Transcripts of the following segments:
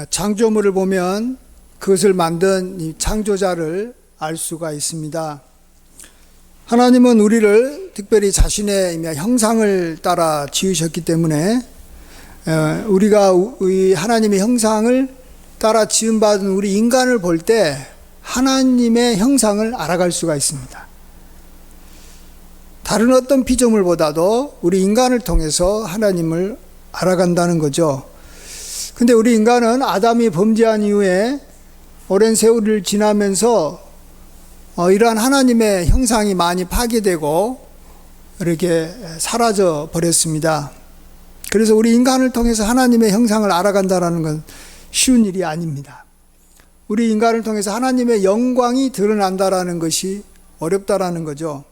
창조물을 보면 그것을 만든 이 창조자를 알 수가 있습니다. 하나님은 우리를 특별히 자신의 형상을 따라 지으셨기 때문에 우리가 하나님의 형상을 따라 지음받은 우리 인간을 볼 때 하나님의 형상을 알아갈 수가 있습니다. 다른 어떤 피조물보다도 우리 인간을 통해서 하나님을 알아간다는 거죠. 근데 우리 인간은 아담이 범죄한 이후에 오랜 세월을 지나면서 이러한 하나님의 형상이 많이 파괴되고 이렇게 사라져 버렸습니다. 그래서 우리 인간을 통해서 하나님의 형상을 알아간다는 건 쉬운 일이 아닙니다. 우리 인간을 통해서 하나님의 영광이 드러난다는 것이 어렵다라는 거죠.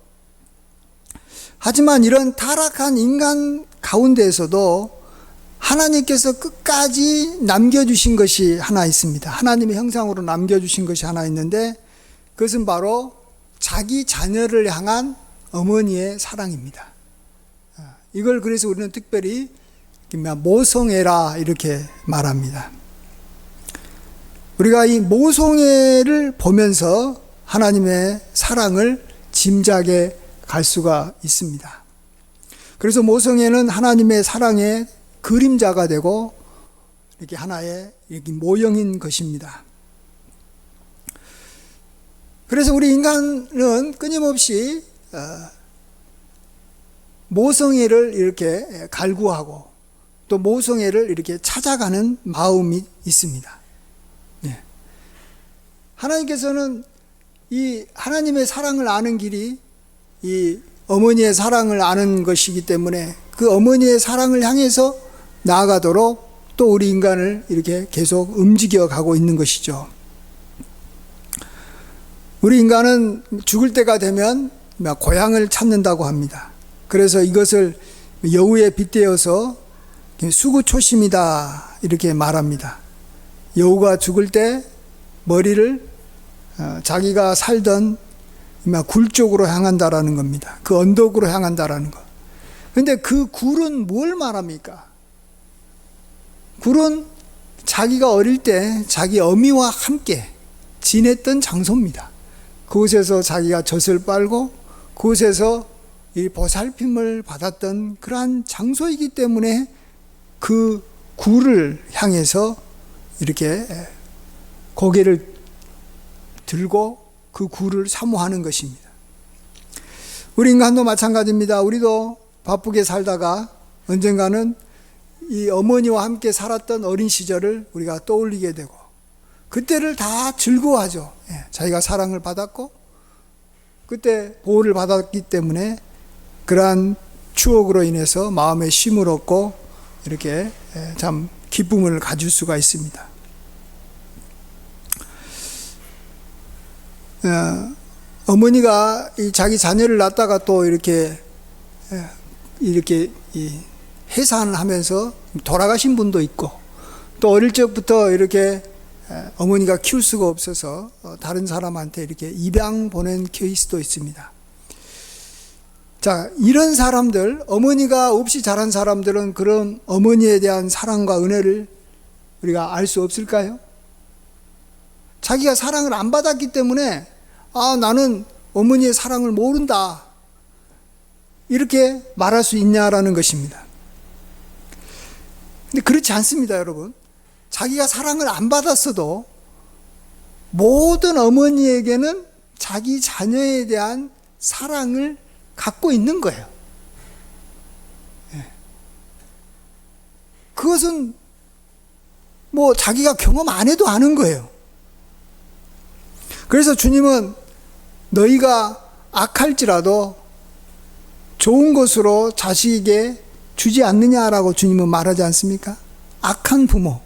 하지만 이런 타락한 인간 가운데에서도 하나님께서 끝까지 남겨주신 것이 하나 있습니다. 하나님의 형상으로 남겨주신 것이 하나 있는데 그것은 바로 자기 자녀를 향한 어머니의 사랑입니다. 이걸 그래서 우리는 특별히 모성애라 이렇게 말합니다. 우리가 이 모성애를 보면서 하나님의 사랑을 짐작해 갈 수가 있습니다. 그래서 모성애는 하나님의 사랑의 그림자가 되고 이렇게 하나의 모형인 것입니다. 그래서 우리 인간은 끊임없이 모성애를 이렇게 갈구하고 또 모성애를 이렇게 찾아가는 마음이 있습니다. 네. 하나님께서는 이 하나님의 사랑을 아는 길이 이 어머니의 사랑을 아는 것이기 때문에 그 어머니의 사랑을 향해서 나아가도록 또 우리 인간을 이렇게 계속 움직여 가고 있는 것이죠. 우리 인간은 죽을 때가 되면 고향을 찾는다고 합니다. 그래서 이것을 여우에 빗대어서 수구초심이다 이렇게 말합니다. 여우가 죽을 때 머리를 자기가 살던 굴 쪽으로 향한다라는 겁니다. 그 언덕으로 향한다라는 것. 근데 그 굴은 뭘 말합니까? 굴은 자기가 어릴 때 자기 어미와 함께 지냈던 장소입니다. 그곳에서 자기가 젖을 빨고 그곳에서 이 보살핌을 받았던 그러한 장소이기 때문에 그 굴을 향해서 이렇게 고개를 들고 그 굴을 사모하는 것입니다. 우리 인간도 마찬가지입니다. 우리도 바쁘게 살다가 언젠가는 이 어머니와 함께 살았던 어린 시절을 우리가 떠올리게 되고 그때를 다 즐거워하죠. 자기가 사랑을 받았고 그때 보호를 받았기 때문에 그러한 추억으로 인해서 마음에 쉼을 얻고 이렇게 참 기쁨을 가질 수가 있습니다. 어머니가 자기 자녀를 낳다가 또 이렇게 해산을 하면서 돌아가신 분도 있고 또 어릴 적부터 이렇게 어머니가 키울 수가 없어서 다른 사람한테 이렇게 입양 보낸 케이스도 있습니다. 자, 이런 사람들, 어머니가 없이 자란 사람들은 그런 어머니에 대한 사랑과 은혜를 우리가 알 수 없을까요? 자기가 사랑을 안 받았기 때문에 나는 어머니의 사랑을 모른다 이렇게 말할 수 있냐라는 것입니다. 근데 그렇지 않습니다, 여러분. 자기가 사랑을 안 받았어도 모든 어머니에게는 자기 자녀에 대한 사랑을 갖고 있는 거예요. 그것은 자기가 경험 안 해도 아는 거예요. 그래서 주님은 너희가 악할지라도 좋은 것으로 자식에게 주지 않느냐라고 주님은 말하지 않습니까? 악한 부모,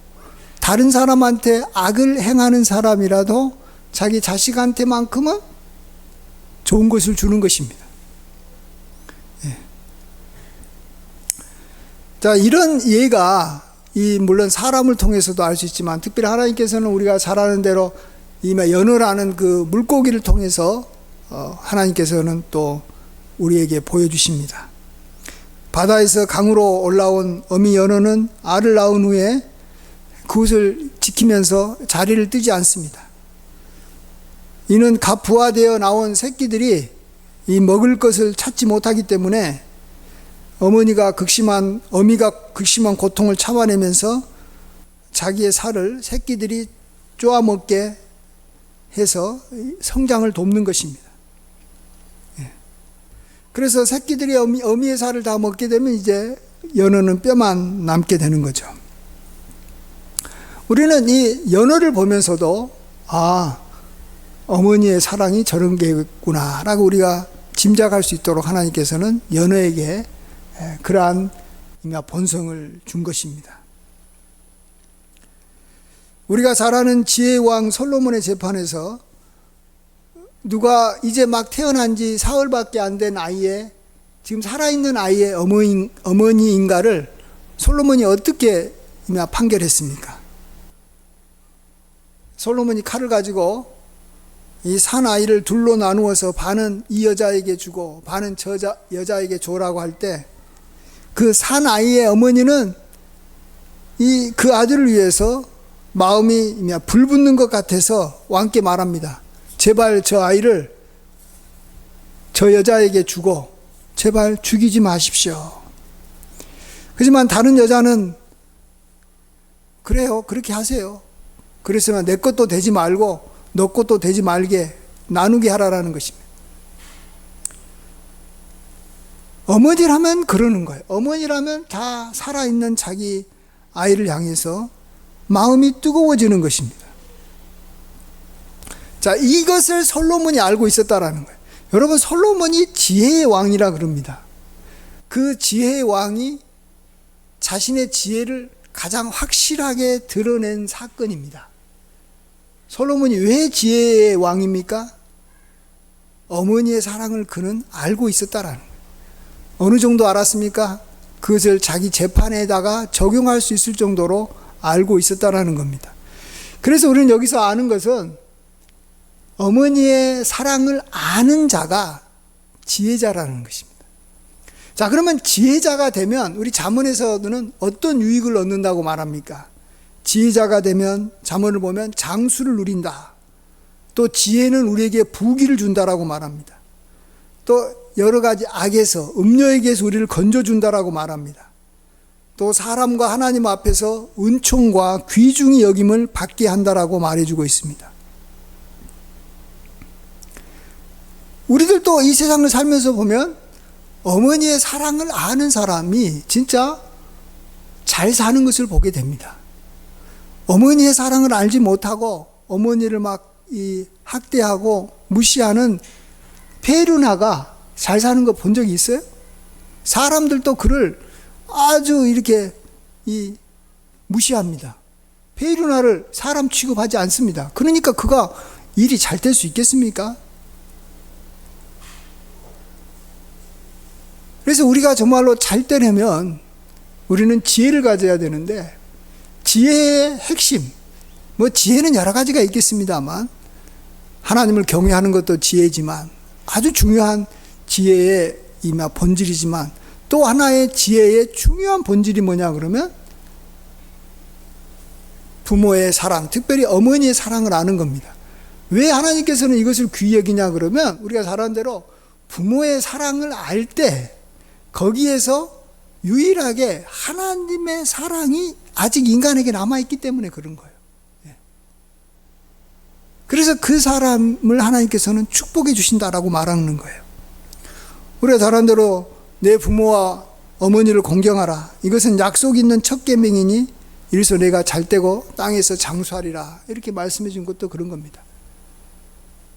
다른 사람한테 악을 행하는 사람이라도 자기 자식한테만큼은 좋은 것을 주는 것입니다. 자, 이런 예가 물론 사람을 통해서도 알 수 있지만 특별히 하나님께서는 우리가 잘 아는 대로 이 연어라는 그 물고기를 통해서 하나님께서는 또 우리에게 보여주십니다. 바다에서 강으로 올라온 어미 연어는 알을 낳은 후에 그것을 지키면서 자리를 뜨지 않습니다. 이는 부화되어 나온 새끼들이 이 먹을 것을 찾지 못하기 때문에 어미가 극심한 고통을 참아내면서 자기의 살을 새끼들이 쪼아먹게 해서 성장을 돕는 것입니다. 그래서 새끼들이 어미의 살을 다 먹게 되면 이제 연어는 뼈만 남게 되는 거죠. 우리는 이 연어를 보면서도 어머니의 사랑이 저런 게구나 라고 우리가 짐작할 수 있도록 하나님께서는 연어에게 그러한 본성을 준 것입니다. 우리가 잘 아는 지혜의 왕 솔로몬의 재판에서 누가 이제 막 태어난 지 사흘밖에 안 된 아이의, 지금 살아있는 아이의 어머니인가를 솔로몬이 어떻게 판결했습니까? 솔로몬이 칼을 가지고 이 산 아이를 둘로 나누어서 반은 이 여자에게 주고 반은 저 여자에게 줘라고 할 때 그 산 아이의 어머니는 그 아들을 위해서 마음이 불붙는 것 같아서 왕께 말합니다. 제발 저 아이를 저 여자에게 주고 제발 죽이지 마십시오. 하지만 다른 여자는 그래요, 그렇게 하세요. 그랬으면 내 것도 되지 말고 너 것도 되지 말게 나누게 하라라는 것입니다. 어머니라면 그러는 거예요. 어머니라면 다 살아있는 자기 아이를 향해서 마음이 뜨거워지는 것입니다. 자, 이것을 솔로몬이 알고 있었다라는 거예요. 여러분, 솔로몬이 지혜의 왕이라 그럽니다. 그 지혜의 왕이 자신의 지혜를 가장 확실하게 드러낸 사건입니다. 솔로몬이 왜 지혜의 왕입니까? 어머니의 사랑을 그는 알고 있었다라는 거예요. 어느 정도 알았습니까? 그것을 자기 재판에다가 적용할 수 있을 정도로 알고 있었다라는 겁니다. 그래서 우리는 여기서 아는 것은 어머니의 사랑을 아는 자가 지혜자라는 것입니다. 자, 그러면 지혜자가 되면 우리 잠언에서는 어떤 유익을 얻는다고 말합니까? 지혜자가 되면 잠언을 보면 장수를 누린다. 또 지혜는 우리에게 부귀를 준다라고 말합니다. 또 여러 가지 악에서 음녀에게서 우리를 건져준다라고 말합니다. 또 사람과 하나님 앞에서 은총과 귀중히 여김을 받게 한다라고 말해주고 있습니다. 우리들도 이 세상을 살면서 보면 어머니의 사랑을 아는 사람이 진짜 잘 사는 것을 보게 됩니다. 어머니의 사랑을 알지 못하고 어머니를 막 학대하고 무시하는 페르나가 잘 사는 거 본 적이 있어요? 사람들도 그를 아주 이렇게 무시합니다. 페르나를 사람 취급하지 않습니다. 그러니까 그가 일이 잘 될 수 있겠습니까? 그래서 우리가 정말로 잘 되려면 우리는 지혜를 가져야 되는데, 지혜의 핵심, 지혜는 여러 가지가 있겠습니다만 하나님을 경외하는 것도 지혜지만 아주 중요한 지혜의 본질이지만 또 하나의 지혜의 중요한 본질이 뭐냐 그러면 부모의 사랑, 특별히 어머니의 사랑을 아는 겁니다. 왜 하나님께서는 이것을 귀히 여기냐 그러면 우리가 잘 아는 대로 부모의 사랑을 알 때 거기에서 유일하게 하나님의 사랑이 아직 인간에게 남아있기 때문에 그런 거예요. 그래서 그 사람을 하나님께서는 축복해 주신다라고 말하는 거예요. 우리가 잘 아는 대로 내 부모와 어머니를 공경하라. 이것은 약속 있는 첫 계명이니 이래서 내가 잘되고 땅에서 장수하리라. 이렇게 말씀해 준 것도 그런 겁니다.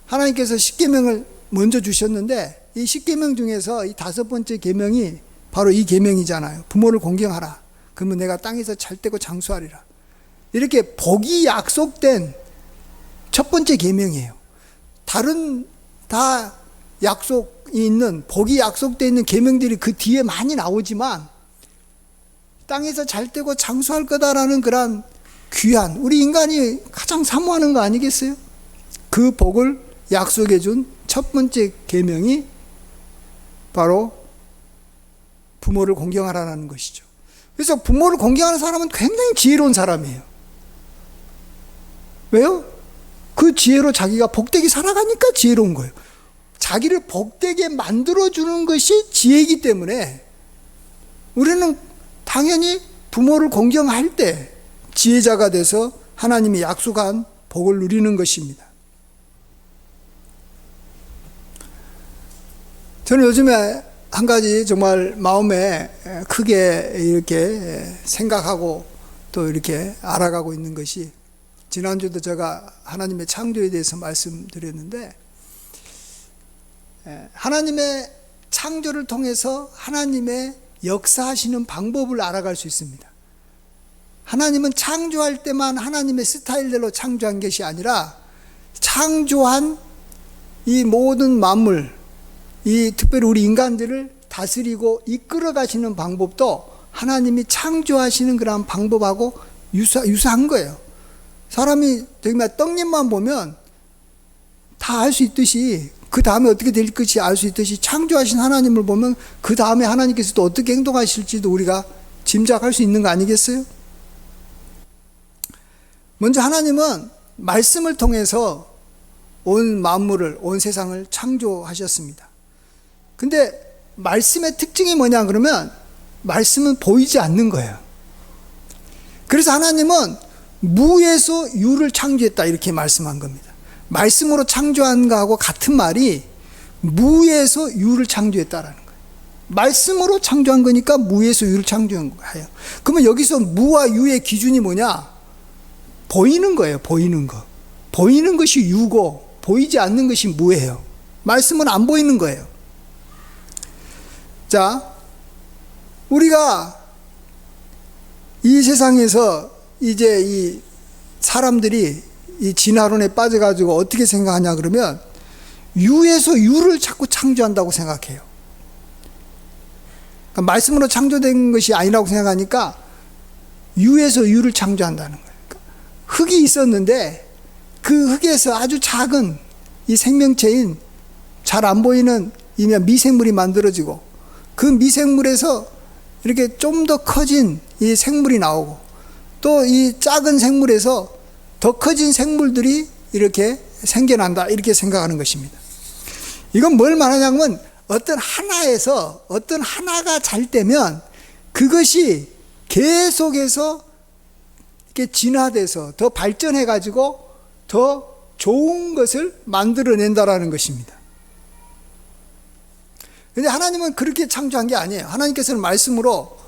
하나님께서 10계명을 먼저 주셨는데 이 10계명 중에서 이 5번째 계명이 바로 이 계명이잖아요. 부모를 공경하라. 그러면 내가 땅에서 잘되고 장수하리라. 이렇게 복이 약속된 첫 번째 계명이에요. 다른 다 약속이 있는, 복이 약속되어 있는 계명들이 그 뒤에 많이 나오지만 땅에서 잘되고 장수할 거다라는 그런 귀한, 우리 인간이 가장 사모하는 거 아니겠어요? 그 복을 약속해 준 첫 번째 계명이 바로 부모를 공경하라는 것이죠. 그래서 부모를 공경하는 사람은 굉장히 지혜로운 사람이에요. 왜요? 그 지혜로 자기가 복되게 살아가니까 지혜로운 거예요. 자기를 복되게 만들어주는 것이 지혜이기 때문에 우리는 당연히 부모를 공경할 때 지혜자가 돼서 하나님이 약속한 복을 누리는 것입니다. 저는 요즘에 한 가지 정말 마음에 크게 이렇게 생각하고 또 이렇게 알아가고 있는 것이, 지난주도 제가 하나님의 창조에 대해서 말씀드렸는데, 하나님의 창조를 통해서 하나님의 역사하시는 방법을 알아갈 수 있습니다. 하나님은 창조할 때만 하나님의 스타일대로 창조한 것이 아니라 창조한 이 모든 만물, 이 특별히 우리 인간들을 다스리고 이끌어 가시는 방법도 하나님이 창조하시는 그런 방법하고 유사한 거예요. 사람이 정말 떡잎만 보면 다 알 수 있듯이, 그 다음에 어떻게 될 것이 알 수 있듯이, 창조하신 하나님을 보면 그 다음에 하나님께서 또 어떻게 행동하실지도 우리가 짐작할 수 있는 거 아니겠어요? 먼저 하나님은 말씀을 통해서 온 만물을, 온 세상을 창조하셨습니다. 근데 말씀의 특징이 뭐냐 그러면 말씀은 보이지 않는 거예요. 그래서 하나님은 무에서 유를 창조했다 이렇게 말씀한 겁니다. 말씀으로 창조한 거하고 같은 말이 무에서 유를 창조했다라는 거예요. 말씀으로 창조한 거니까 무에서 유를 창조한 거예요. 그러면 여기서 무와 유의 기준이 뭐냐? 보이는 거예요. 보이는 거. 보이는 것이 유고 보이지 않는 것이 무예요. 말씀은 안 보이는 거예요. 자, 우리가 이 세상에서 이제 이 사람들이 이 진화론에 빠져가지고 어떻게 생각하냐 그러면 유에서 유를 자꾸 창조한다고 생각해요. 그러니까 말씀으로 창조된 것이 아니라고 생각하니까 유에서 유를 창조한다는 거예요. 그러니까 흙이 있었는데 그 흙에서 아주 작은 이 생명체인 잘 안 보이는 미생물이 만들어지고, 그 미생물에서 이렇게 좀 더 커진 이 생물이 나오고, 또 이 작은 생물에서 더 커진 생물들이 이렇게 생겨난다 이렇게 생각하는 것입니다. 이건 뭘 말하냐면 어떤 하나에서 어떤 하나가 잘 되면 그것이 계속해서 이렇게 진화돼서 더 발전해 가지고 더 좋은 것을 만들어낸다라는 것입니다. 근데 하나님은 그렇게 창조한 게 아니에요. 하나님께서는 말씀으로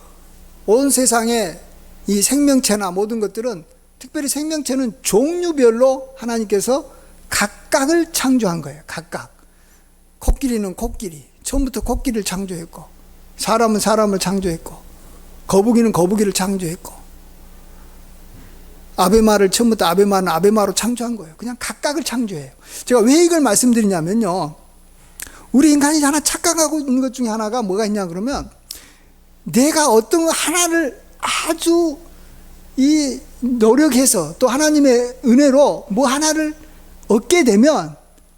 온 세상의 이 생명체나 모든 것들은, 특별히 생명체는 종류별로 하나님께서 각각을 창조한 거예요. 각각. 코끼리는 코끼리, 처음부터 코끼리를 창조했고, 사람은 사람을 창조했고, 거북이는 거북이를 창조했고, 아베마를 처음부터 아베마는 아베마로 창조한 거예요. 그냥 각각을 창조해요. 제가 왜 이걸 말씀드리냐면요, 우리 인간이 하나 착각하고 있는 것 중에 하나가 뭐가 있냐 그러면, 내가 어떤 하나를 아주 이 노력해서 또 하나님의 은혜로 뭐 하나를 얻게 되면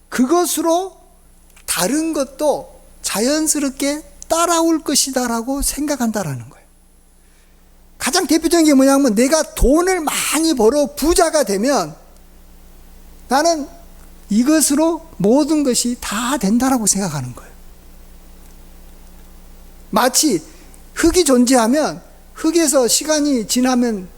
그것으로 다른 것도 자연스럽게 따라올 것이다라고 생각한다라는 거예요. 가장 대표적인 게 뭐냐면, 내가 돈을 많이 벌어 부자가 되면 나는 이것으로 모든 것이 다 된다라고 생각하는 거예요. 마치 흙이 존재하면 흙에서 시간이 지나면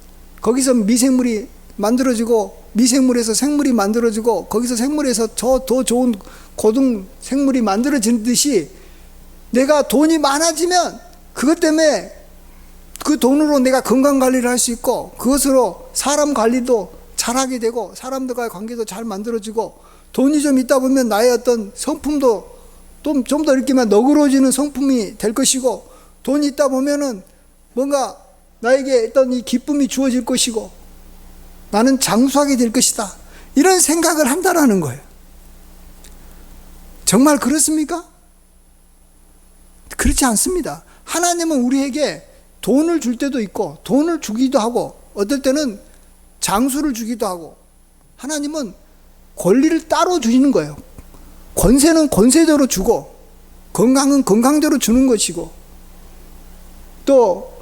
거기서 미생물이 만들어지고, 미생물에서 생물이 만들어지고, 거기서 생물에서 더 좋은 고등 생물이 만들어지듯이, 내가 돈이 많아지면 그것 때문에 그 돈으로 내가 건강 관리를 할 수 있고, 그것으로 사람 관리도 잘하게 되고, 사람들과의 관계도 잘 만들어지고, 돈이 좀 있다 보면 나의 어떤 성품도 좀 더 이렇게만 너그러워지는 성품이 될 것이고, 돈이 있다 보면은 뭔가 나에게 어떤 이 기쁨이 주어질 것이고, 나는 장수하게 될 것이다, 이런 생각을 한다라는 거예요. 정말 그렇습니까? 그렇지 않습니다. 하나님은 우리에게 돈을 줄 때도 있고, 돈을 주기도 하고, 어떨 때는 장수를 주기도 하고, 하나님은 권리를 따로 주시는 거예요. 권세는 권세대로 주고, 건강은 건강대로 주는 것이고, 또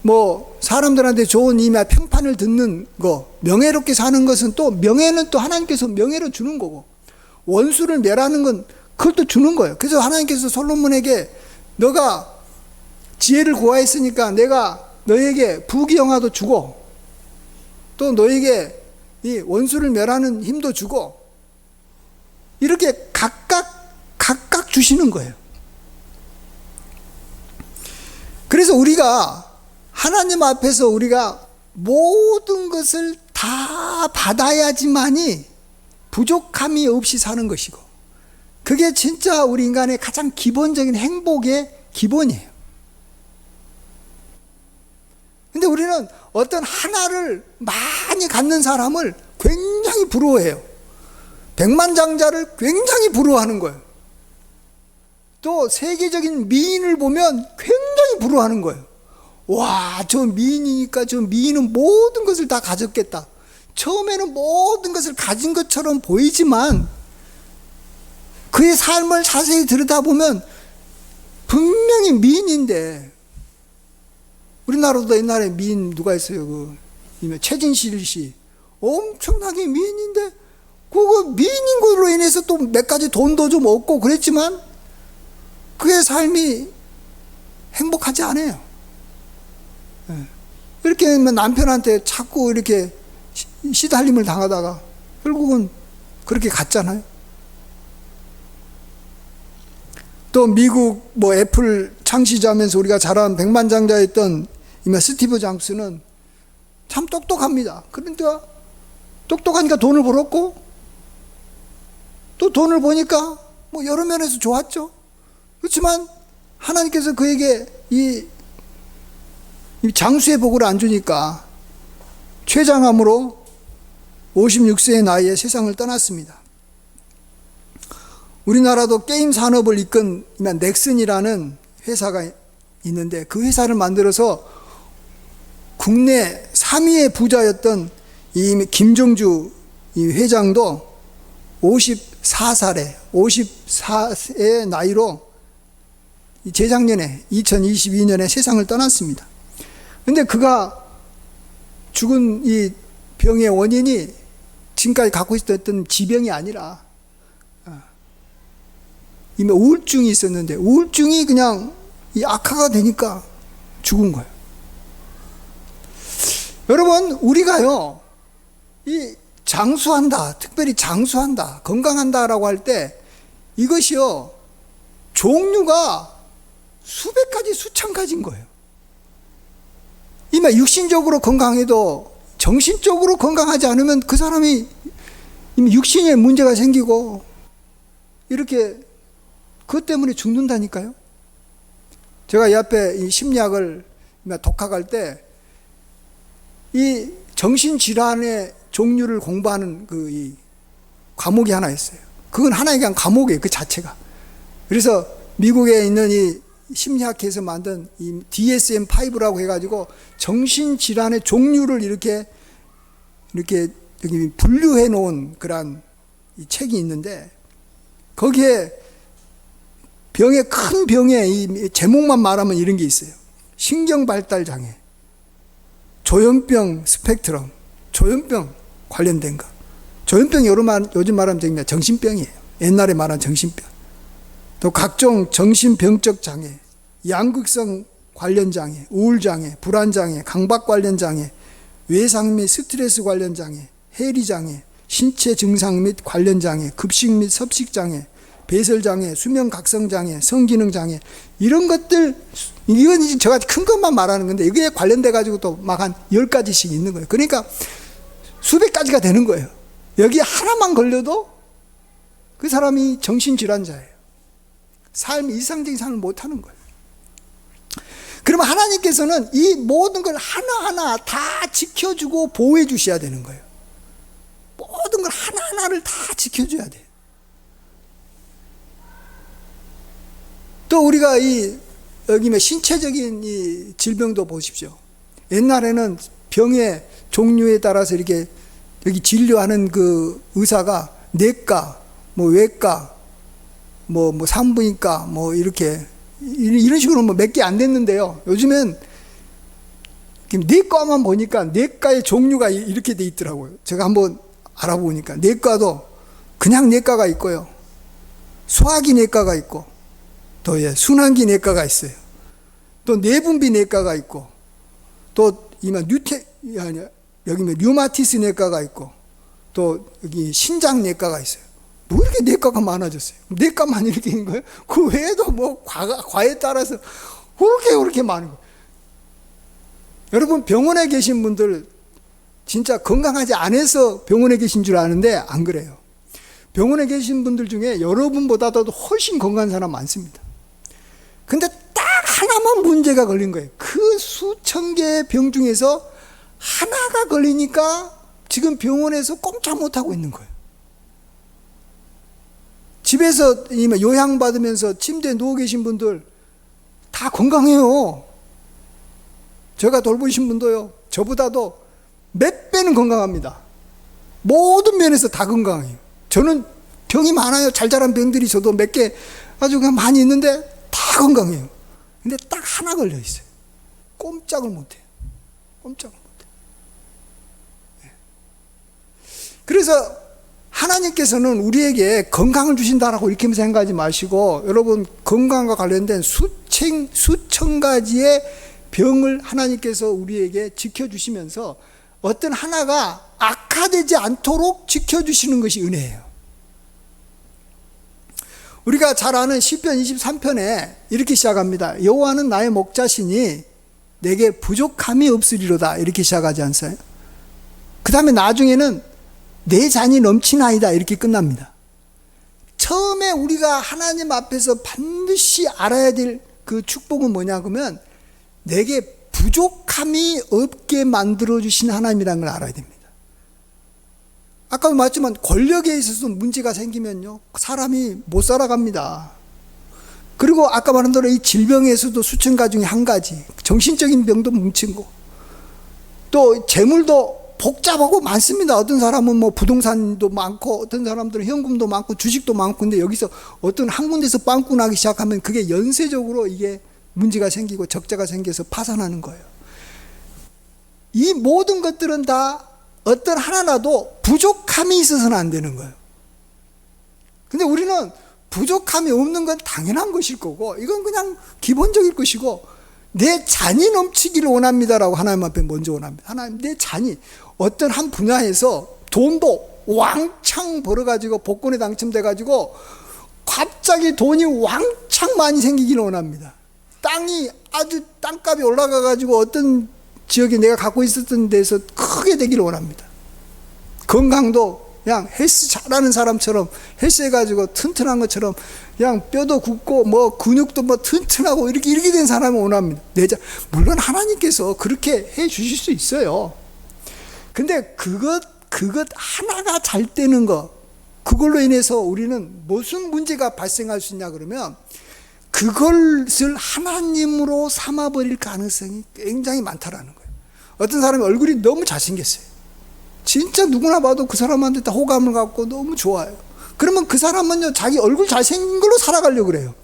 뭐 사람들한테 좋은 평판을 듣는 거, 명예롭게 사는 것은 또 명예는 또 하나님께서 명예로 주는 거고, 원수를 멸하는 건 그것도 주는 거예요. 그래서 하나님께서 솔로몬에게 너가 지혜를 구하였으니까 내가 너에게 부귀영화도 주고 또 너에게 이 원수를 멸하는 힘도 주고 이렇게 각각 주시는 거예요. 그래서 우리가 하나님 앞에서 우리가 모든 것을 다 받아야지만이 부족함이 없이 사는 것이고, 그게 진짜 우리 인간의 가장 기본적인 행복의 기본이에요. 근데 우리는 어떤 하나를 많이 갖는 사람을 굉장히 부러워해요. 백만장자를 굉장히 부러워하는 거예요. 또 세계적인 미인을 보면 굉장히 부러워하는 거예요. 와, 저 미인이니까 저 미인은 모든 것을 다 가졌겠다. 처음에는 모든 것을 가진 것처럼 보이지만 그의 삶을 자세히 들여다보면 분명히 미인인데, 우리나라도 옛날에 미인 누가 있어요? 최진실 씨. 엄청나게 미인인데, 그거 미인인 걸로 인해서 또 몇 가지 돈도 좀 얻고 그랬지만, 그의 삶이 행복하지 않아요. 이렇게 남편한테 자꾸 이렇게 시달림을 당하다가 결국은 그렇게 갔잖아요. 또 미국 애플 창시자면서 우리가 잘 아는 백만장자였던 스티브 잡스는 참 똑똑합니다. 그러니까 똑똑하니까 돈을 벌었고, 또 돈을 버니까 여러 면에서 좋았죠. 그렇지만 하나님께서 그에게 이 장수의 복을 안 주니까 췌장암으로 56세의 나이에 세상을 떠났습니다. 우리나라도 게임 산업을 이끈 넥슨이라는 회사가 있는데, 그 회사를 만들어서 국내 3위의 부자였던 이 김정주 이 회장도 54세의 나이로 재작년에 2022년에 세상을 떠났습니다. 근데 그가 죽은 이 병의 원인이 지금까지 갖고 있었던 지병이 아니라 이미 우울증이 있었는데, 우울증이 그냥 이 악화가 되니까 죽은 거예요. 여러분, 우리가요, 이 장수한다, 특별히 장수한다, 건강한다라고 할 때 이것이요, 종류가 수백 가지, 수천 가지인 거예요. 이미 육신적으로 건강해도 정신적으로 건강하지 않으면 그 사람이 이미 육신에 문제가 생기고 이렇게 그것 때문에 죽는다니까요. 제가 이 앞에 이 심리학을 독학할 때 이 정신질환의 종류를 공부하는 이 과목이 하나 있어요. 그건 하나의 그냥 과목이에요, 그 자체가. 그래서 미국에 있는 이 심리학회에서 만든 이 DSM-5라고 해가지고 정신질환의 종류를 이렇게 여기 분류해 놓은 그런 이 책이 있는데, 거기에 큰 병의 이 제목만 말하면 이런 게 있어요. 신경발달장애, 조현병 스펙트럼, 조현병 관련된 거. 조현병이 요즘 말하면 정신병이에요. 옛날에 말한 정신병. 또 각종 정신병적 장애, 양극성 관련 장애, 우울장애, 불안장애, 강박 관련 장애, 외상 및 스트레스 관련 장애, 해리 장애, 신체 증상 및 관련 장애, 급식 및 섭식 장애, 배설 장애, 수면 각성 장애, 성기능 장애, 이런 것들, 이건 이제 제가 큰 것만 말하는 건데, 이게 관련돼 가지고 또 막 한 10가지씩 있는 거예요. 그러니까 수백 가지가 되는 거예요. 여기 하나만 걸려도 그 사람이 정신질환자예요. 일상적인 삶을 못하는 거예요. 그러면 하나님께서는 이 모든 걸 하나하나 다 지켜주고 보호해 주셔야 되는 거예요. 모든 걸 하나하나를 다 지켜줘야 돼요. 또 우리가 여기 신체적인 이 질병도 보십시오. 옛날에는 병의 종류에 따라서 이렇게 여기 진료하는 그 의사가 내과, 외과, 산부인과, 이렇게 이런 식으로 몇 개 안 됐는데요. 요즘엔 내과만 보니까 내과의 종류가 이렇게 돼 있더라고요. 제가 한번 알아보니까 내과도 그냥 내과가 있고요, 소화기 내과가 있고, 또 순환기 내과가 있어요. 또 내분비 내과가 있고, 또 여기 류마티스 내과가 있고, 또 여기 신장 내과가 있어요. 뭐 이렇게 내과가 많아졌어요? 내과만 이렇게 있는 거예요? 그 외에도 뭐 과에 따라서 그렇게 많은 거예요. 여러분, 병원에 계신 분들 진짜 건강하지 않아서 병원에 계신 줄 아는데 안 그래요. 병원에 계신 분들 중에 여러분보다도 훨씬 건강한 사람 많습니다. 근데 딱 하나만 문제가 걸린 거예요. 그 수천 개의 병 중에서 하나가 걸리니까 지금 병원에서 꼼짝 못하고 있는 거예요. 집에서 요양받으면서 침대에 누워 계신 분들 다 건강해요. 제가 돌보신 분도요, 저보다도 몇 배는 건강합니다. 모든 면에서 다 건강해요. 저는 병이 많아요. 잘 자란 병들이 저도 몇 개 아주 그냥 많이 있는데 다 건강해요. 근데 딱 하나 걸려 있어요. 꼼짝을 못해요. 꼼짝을 못해요. 그래서 하나님께서는 우리에게 건강을 주신다라고 이렇게 생각하지 마시고, 여러분, 건강과 관련된 수천 가지의 병을 하나님께서 우리에게 지켜주시면서 어떤 하나가 악화되지 않도록 지켜주시는 것이 은혜예요. 우리가 잘 아는 시편 23편에 이렇게 시작합니다. 여호와는 나의 목자시니 내게 부족함이 없으리로다, 이렇게 시작하지 않아요? 그 다음에 나중에는 내 잔이 넘치나이다, 이렇게 끝납니다. 처음에 우리가 하나님 앞에서 반드시 알아야 될 그 축복은 뭐냐 그러면, 내게 부족함이 없게 만들어주신 하나님이라는 걸 알아야 됩니다. 아까도 말했지만 권력에 있어서 문제가 생기면요, 사람이 못 살아갑니다. 그리고 아까 말한 대로 이 질병에서도 수천 가지 중에 한 가지, 정신적인 병도 뭉친 거, 또 재물도 복잡하고 많습니다. 어떤 사람은 뭐 부동산도 많고, 어떤 사람들은 현금도 많고 주식도 많고, 근데 여기서 어떤 한 군데서 빵꾸 나기 시작하면 그게 연쇄적으로 이게 문제가 생기고 적자가 생겨서 파산하는 거예요. 이 모든 것들은 다 어떤 하나라도 부족함이 있어서는 안 되는 거예요. 근데 우리는 부족함이 없는 건 당연한 것일 거고, 이건 그냥 기본적일 것이고, 내 잔이 넘치기를 원합니다라고 하나님 앞에 먼저 원합니다. 하나님, 내 잔이 어떤 한 분야에서 돈도 왕창 벌어가지고 복권에 당첨돼가지고 갑자기 돈이 왕창 많이 생기기를 원합니다. 땅이 아주 땅값이 올라가가지고 어떤 지역에 내가 갖고 있었던 데서 크게 되기를 원합니다. 건강도 그냥 헬스 잘하는 사람처럼 헬스 해가지고 튼튼한 것처럼 그냥 뼈도 굳고 뭐 근육도 뭐 튼튼하고 이렇게 된 사람을 원합니다. 물론 하나님께서 그렇게 해 주실 수 있어요. 근데 그것 하나가 잘 되는 거, 그걸로 인해서 우리는 무슨 문제가 발생할 수 있냐 그러면, 그것을 하나님으로 삼아버릴 가능성이 굉장히 많다라는 거예요. 어떤 사람이 얼굴이 너무 잘생겼어요. 진짜 누구나 봐도 그 사람한테 다 호감을 갖고 너무 좋아요. 그러면 그 사람은요, 자기 얼굴 잘생긴 걸로 살아가려고 그래요.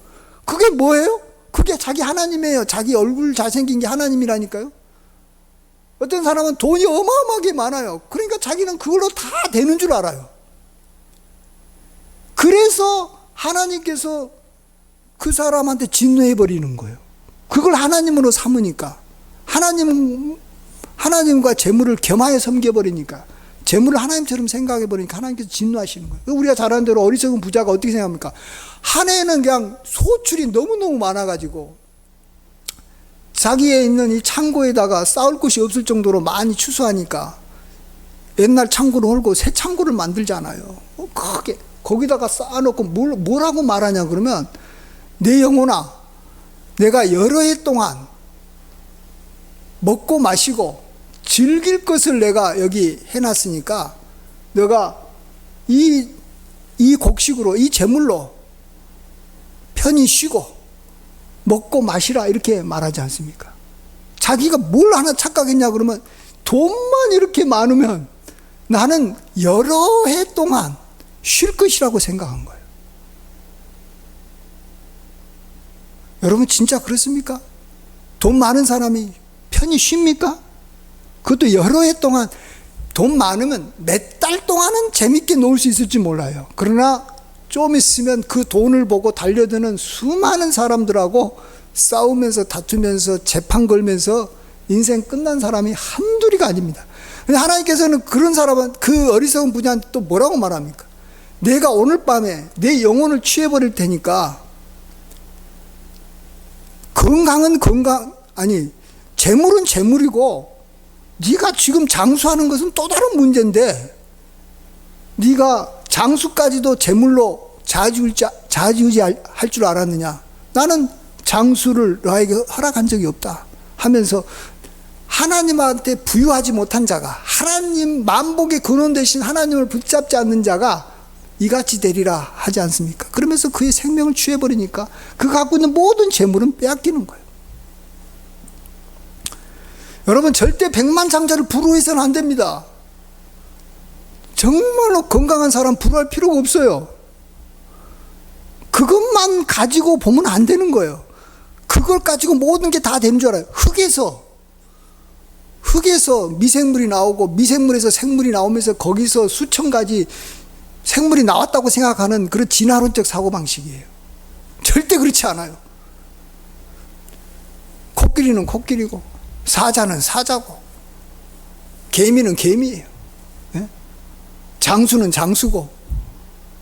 그게 뭐예요? 그게 자기 하나님이에요. 자기 얼굴 잘생긴 게 하나님이라니까요. 어떤 사람은 돈이 어마어마하게 많아요. 그러니까 자기는 그걸로 다 되는 줄 알아요. 그래서 하나님께서 그 사람한테 진노해버리는 거예요. 그걸 하나님으로 삼으니까, 하나님과 재물을 겸하여 섬겨버리니까, 재물을 하나님처럼 생각해버리니까 하나님께서 진노하시는 거예요. 우리가 잘 아는 대로 어리석은 부자가 어떻게 생각합니까? 한 해는 그냥 소출이 너무너무 많아가지고 자기에 있는 이 창고에다가 쌓을 곳이 없을 정도로 많이 추수하니까 옛날 창고를 헐고 새 창고를 만들잖아요. 크게 거기다가 쌓아놓고 뭐라고 말하냐 그러면, 내 영혼아, 내가 여러 해 동안 먹고 마시고 즐길 것을 내가 여기 해놨으니까 너가 이 곡식으로, 이 재물로 편히 쉬고 먹고 마시라, 이렇게 말하지 않습니까? 자기가 뭘 하나 착각했냐 그러면, 돈만 이렇게 많으면 나는 여러 해 동안 쉴 것이라고 생각한 거예요. 여러분, 진짜 그렇습니까? 돈 많은 사람이 편히 쉽니까? 그것도 여러 해 동안 돈 많으면 몇 달 동안은 재밌게 놀 수 있을지 몰라요. 그러나 좀 있으면 그 돈을 보고 달려드는 수많은 사람들하고 싸우면서 다투면서 재판 걸면서 인생 끝난 사람이 한둘이가 아닙니다. 근데 하나님께서는 그런 사람은, 그 어리석은 부자한테 또 뭐라고 말합니까? 내가 오늘 밤에 내 영혼을 취해버릴 테니까 재물은 재물이고 네가 지금 장수하는 것은 또 다른 문제인데 네가 장수까지도 재물로 좌지우지할 줄 알았느냐? 나는 장수를 너에게 허락한 적이 없다 하면서 하나님한테 부유하지 못한 자가, 하나님 만복의 근원 대신 하나님을 붙잡지 않는 자가 이같이 되리라 하지 않습니까? 그러면서 그의 생명을 취해버리니까 그 갖고 있는 모든 재물은 빼앗기는 거예요. 여러분, 절대 백만장자를 부러워해서는 안 됩니다. 정말로 건강한 사람 부러워할 필요가 없어요. 그것만 가지고 보면 안 되는 거예요. 그걸 가지고 모든 게 다 되는 줄 알아요. 흙에서 미생물이 나오고 미생물에서 생물이 나오면서 거기서 수천 가지 생물이 나왔다고 생각하는 그런 진화론적 사고방식이에요. 절대 그렇지 않아요. 코끼리는 코끼리고 사자는 사자고 개미는 개미예요. 예? 장수는 장수고,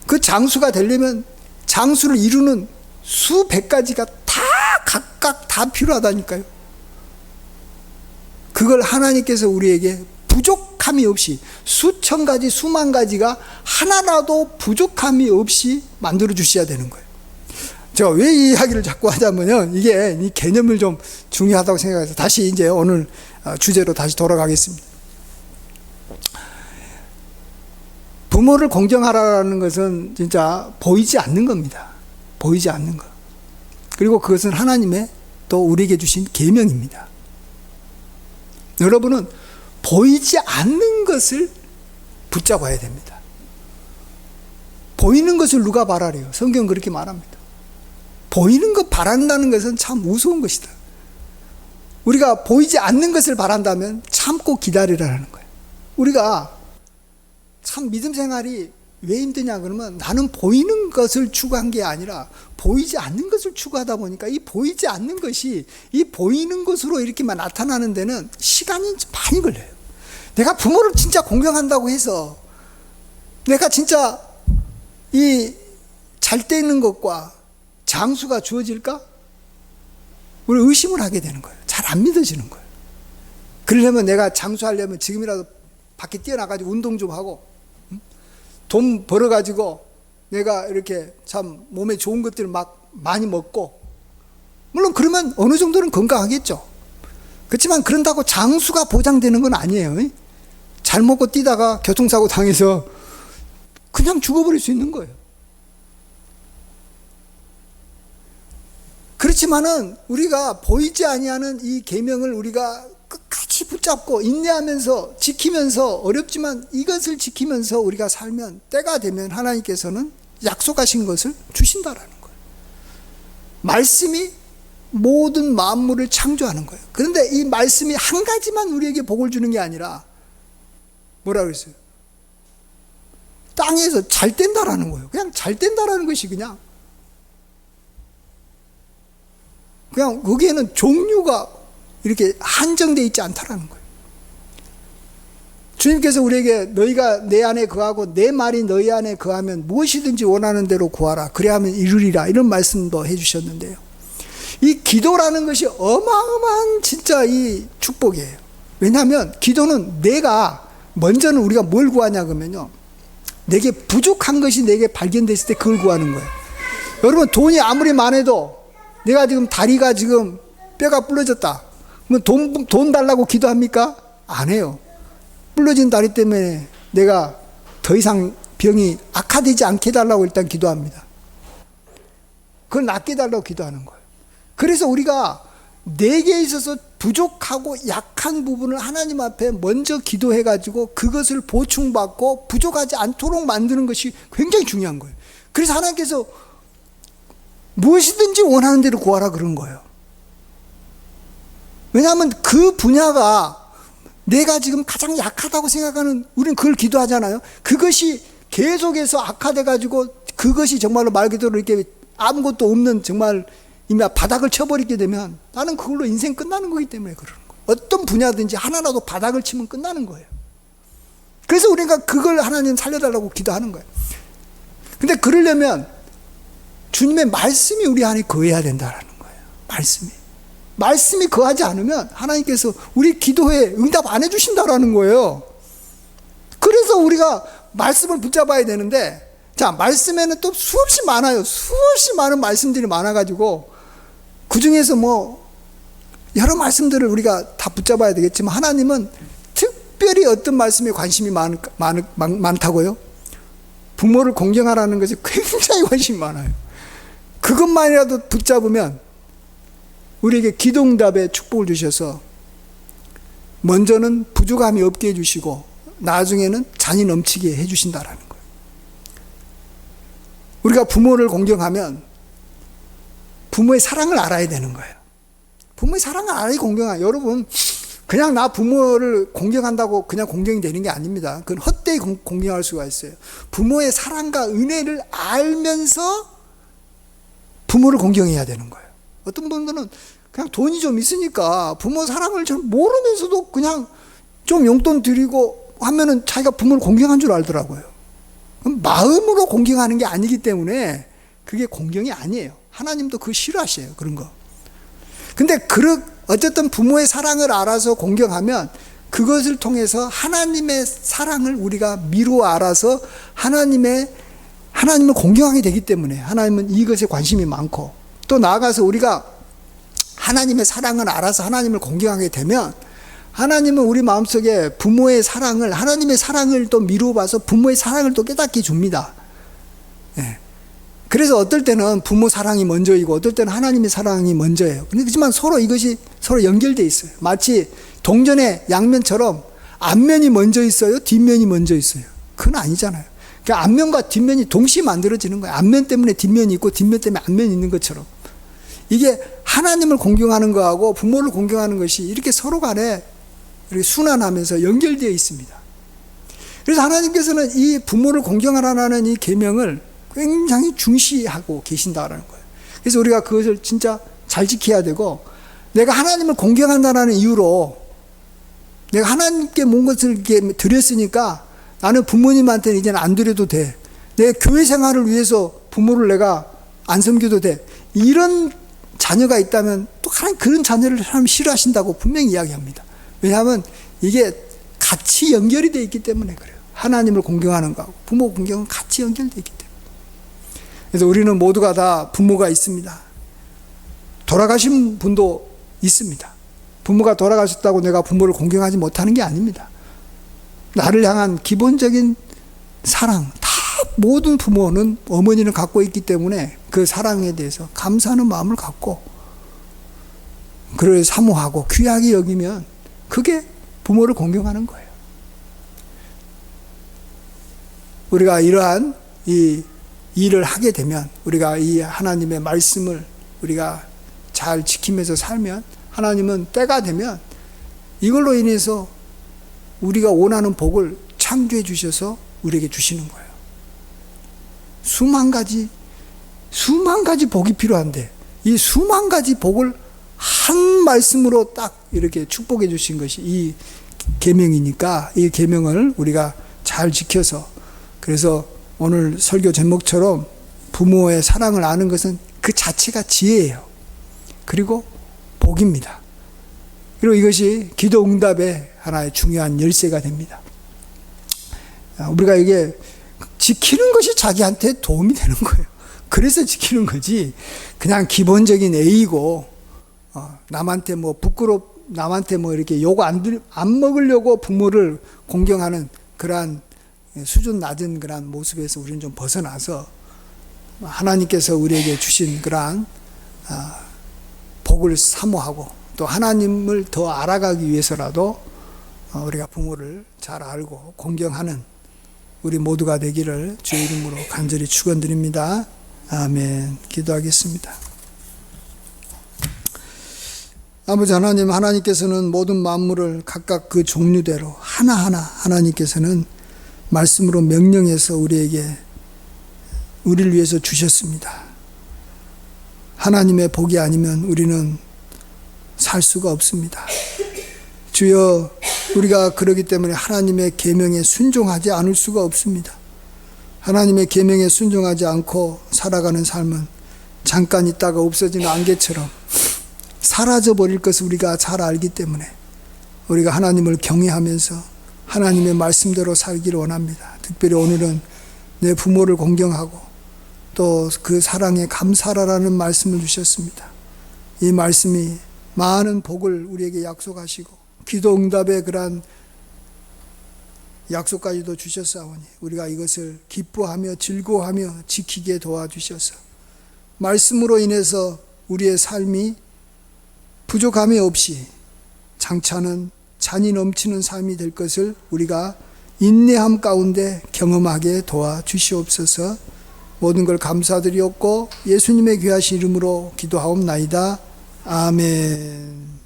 그 장수가 되려면 장수를 이루는 수백 가지가 다 각각 다 필요하다니까요. 그걸 하나님께서 우리에게 부족함이 없이 수천 가지 수만 가지가 하나라도 부족함이 없이 만들어 주셔야 되는 거예요. 제가 왜 이 이야기를 자꾸 하자면요, 이게 이 개념을 좀 중요하다고 생각해서 다시 이제 오늘 주제로 다시 돌아가겠습니다. 부모를 공경하라는 것은 진짜 보이지 않는 겁니다. 보이지 않는 것. 그리고 그것은 하나님의 또 우리에게 주신 계명입니다. 여러분은 보이지 않는 것을 붙잡아야 됩니다. 보이는 것을 누가 바라래요? 성경은 그렇게 말합니다. 보이는 것 바란다는 것은 참 무서운 것이다. 우리가 보이지 않는 것을 바란다면 참고 기다리라는 거예요. 우리가 참 믿음 생활이 왜 힘드냐 그러면, 나는 보이는 것을 추구한 게 아니라 보이지 않는 것을 추구하다 보니까 이 보이지 않는 것이 이 보이는 것으로 이렇게만 나타나는 데는 시간이 많이 걸려요. 내가 부모를 진짜 공경한다고 해서 내가 진짜 이 잘 되는 것과 장수가 주어질까? 우리 의심을 하게 되는 거예요. 잘 안 믿어지는 거예요. 그러려면 내가 장수하려면 지금이라도 밖에 뛰어나가지고 운동 좀 하고 돈 벌어가지고 내가 이렇게 참 몸에 좋은 것들을 막 많이 먹고, 물론 그러면 어느 정도는 건강하겠죠. 그렇지만 그런다고 장수가 보장되는 건 아니에요. 잘 먹고 뛰다가 교통사고 당해서 그냥 죽어버릴 수 있는 거예요. 그렇지만은 우리가 보이지 아니하는 이 계명을 우리가 끝까지 붙잡고 인내하면서 지키면서, 어렵지만 이것을 지키면서 우리가 살면 때가 되면 하나님께서는 약속하신 것을 주신다라는 거예요. 말씀이 모든 만물을 창조하는 거예요. 그런데 이 말씀이 한 가지만 우리에게 복을 주는 게 아니라 뭐라 그랬어요? 땅에서 잘 된다라는 거예요. 그냥 잘 된다라는 것이 그냥 거기에는 종류가 이렇게 한정되어 있지 않다라는 거예요. 주님께서 우리에게 너희가 내 안에 거하고 내 말이 너희 안에 거하면 무엇이든지 원하는 대로 구하라. 그래야 하면 이루리라. 이런 말씀도 해주셨는데요. 이 기도라는 것이 어마어마한 진짜 이 축복이에요. 왜냐하면 기도는 먼저는 우리가 뭘 구하냐 그러면요, 내게 부족한 것이 내게 발견됐을 때 그걸 구하는 거예요. 여러분, 돈이 아무리 많아도 내가 지금 다리가 지금 뼈가 부러졌다. 그러면 돈 달라고 기도합니까? 안 해요. 부러진 다리 때문에 내가 더 이상 병이 악화되지 않게 해달라고 일단 기도합니다. 그걸 낫게 해달라고 기도하는 거예요. 그래서 우리가 내게 있어서 부족하고 약한 부분을 하나님 앞에 먼저 기도해가지고 그것을 보충받고 부족하지 않도록 만드는 것이 굉장히 중요한 거예요. 그래서 하나님께서 무엇이든지 원하는 대로 구하라 그런 거예요. 왜냐하면 그 분야가 내가 지금 가장 약하다고 생각하는, 우리는 그걸 기도하잖아요. 그것이 계속해서 악화돼가지고 그것이 정말로 말 그대로 이렇게 아무것도 없는 정말 이미 바닥을 쳐버리게 되면 나는 그걸로 인생 끝나는 거기 때문에 그러는 거예요. 어떤 분야든지 하나라도 바닥을 치면 끝나는 거예요. 그래서 우리가 그걸 하나님 살려달라고 기도하는 거예요. 근데 그러려면 주님의 말씀이 우리 안에 거해야 된다는 거예요. 말씀이 거하지 않으면 하나님께서 우리 기도에 응답 안 해주신다라는 거예요. 그래서 우리가 말씀을 붙잡아야 되는데, 자, 말씀에는 또 수없이 많아요. 수없이 많은 말씀들이 많아가지고 그 중에서 뭐 여러 말씀들을 우리가 다 붙잡아야 되겠지만, 하나님은 특별히 어떤 말씀에 관심이 많다고요? 부모를 공경하라는 것에 굉장히 관심이 많아요. 그것만이라도 붙잡으면 우리에게 기도응답의 축복을 주셔서 먼저는 부족함이 없게 해주시고 나중에는 잔이 넘치게 해주신다라는 거예요. 우리가 부모를 공경하면 부모의 사랑을 알아야 되는 거예요. 부모의 사랑을 알아야 공경해요. 여러분, 그냥 나 부모를 공경한다고 그냥 공경이 되는 게 아닙니다. 그건 헛되이 공경할 수가 있어요. 부모의 사랑과 은혜를 알면서 부모를 공경해야 되는 거예요. 어떤 분들은 그냥 돈이 좀 있으니까 부모 사랑을 잘 모르면서도 그냥 좀 용돈 드리고 하면은 자기가 부모를 공경한 줄 알더라고요. 그럼 마음으로 공경하는 게 아니기 때문에 그게 공경이 아니에요. 하나님도 그거 싫어하셔요. 그런 거. 근데 어쨌든 부모의 사랑을 알아서 공경하면 그것을 통해서 하나님의 사랑을 우리가 미루어 알아서 하나님을 공경하게 되기 때문에 하나님은 이것에 관심이 많고, 또 나아가서 우리가 하나님의 사랑을 알아서 하나님을 공경하게 되면 하나님은 우리 마음속에 부모의 사랑을, 하나님의 사랑을 또 미루어 봐서 부모의 사랑을 또 깨닫게 줍니다. 예. 그래서 어떨 때는 부모 사랑이 먼저이고 어떨 때는 하나님의 사랑이 먼저예요. 그렇지만 이것이 서로 연결되어 있어요. 마치 동전의 양면처럼 앞면이 먼저 있어요? 뒷면이 먼저 있어요? 그건 아니잖아요. 그러니까 앞면과 뒷면이 동시에 만들어지는 거예요. 앞면 때문에 뒷면이 있고 뒷면 때문에 앞면이 있는 것처럼. 이게 하나님을 공경하는 거하고 부모를 공경하는 것이 이렇게 서로 간에 이렇게 순환하면서 연결되어 있습니다. 그래서 하나님께서는 이 부모를 공경하라는 이 계명을 굉장히 중시하고 계신다라는 거예요. 그래서 우리가 그것을 진짜 잘 지켜야 되고, 내가 하나님을 공경한다는 이유로 내가 하나님께 뭔 것을 이렇게 드렸으니까 나는 부모님한테는 이제는 안 드려도 돼. 내 교회 생활을 위해서 부모를 내가 안 섬겨도 돼. 이런 자녀가 있다면 또 하나님 그런 자녀를 하나님 싫어하신다고 분명히 이야기합니다. 왜냐하면 이게 같이 연결이 되어 있기 때문에 그래요. 하나님을 공경하는 거하고 부모 공경은 같이 연결되어 있기 때문에. 그래서 우리는 모두가 다 부모가 있습니다. 돌아가신 분도 있습니다. 부모가 돌아가셨다고 내가 부모를 공경하지 못하는 게 아닙니다. 나를 향한 기본적인 사랑, 다 모든 부모는 어머니를 갖고 있기 때문에 그 사랑에 대해서 감사하는 마음을 갖고 그를 사모하고 귀하게 여기면 그게 부모를 공경하는 거예요. 우리가 이러한 이 일을 하게 되면, 우리가 이 하나님의 말씀을 우리가 잘 지키면서 살면 하나님은 때가 되면 이걸로 인해서 우리가 원하는 복을 창조해 주셔서 우리에게 주시는 거예요. 수만 가지 복이 필요한데 이 수만 가지 복을 한 말씀으로 딱 이렇게 축복해 주신 것이 이 계명이니까 이 계명을 우리가 잘 지켜서, 그래서 오늘 설교 제목처럼 부모의 사랑을 아는 것은 그 자체가 지혜예요. 그리고 복입니다. 그리고 이것이 기도 응답의 하나의 중요한 열쇠가 됩니다. 우리가 이게 지키는 것이 자기한테 도움이 되는 거예요. 그래서 지키는 거지 그냥 기본적인 A고 남한테 뭐 남한테 뭐 이렇게 욕 안 먹으려고 부모를 공경하는 그러한 수준 낮은 그러한 모습에서 우리는 좀 벗어나서 하나님께서 우리에게 주신 그러한 복을 사모하고 또 하나님을 더 알아가기 위해서라도 우리가 부모를 잘 알고 공경하는 우리 모두가 되기를 주의 이름으로 간절히 축원드립니다. 아멘. 기도하겠습니다. 아버지 하나님, 하나님께서는 모든 만물을 각각 그 종류대로 하나하나 하나님께서는 말씀으로 명령해서 우리를 위해서 주셨습니다. 하나님의 복이 아니면 우리는 살 수가 없습니다. 주여, 우리가 그러기 때문에 하나님의 계명에 순종하지 않을 수가 없습니다. 하나님의 계명에 순종하지 않고 살아가는 삶은 잠깐 있다가 없어지는 안개처럼 사라져버릴 것을 우리가 잘 알기 때문에 우리가 하나님을 경외하면서 하나님의 말씀대로 살기를 원합니다. 특별히 오늘은 내 부모를 공경하고 또 그 사랑에 감사하라는 말씀을 주셨습니다. 이 말씀이 많은 복을 우리에게 약속하시고 기도 응답의 그러한 약속까지도 주셨사오니 우리가 이것을 기뻐하며 즐거워하며 지키게 도와주셔서 말씀으로 인해서 우리의 삶이 부족함이 없이 장차는 잔이 넘치는 삶이 될 것을 우리가 인내함 가운데 경험하게 도와주시옵소서. 모든 걸 감사드리옵고 예수님의 귀하신 이름으로 기도하옵나이다. 아멘.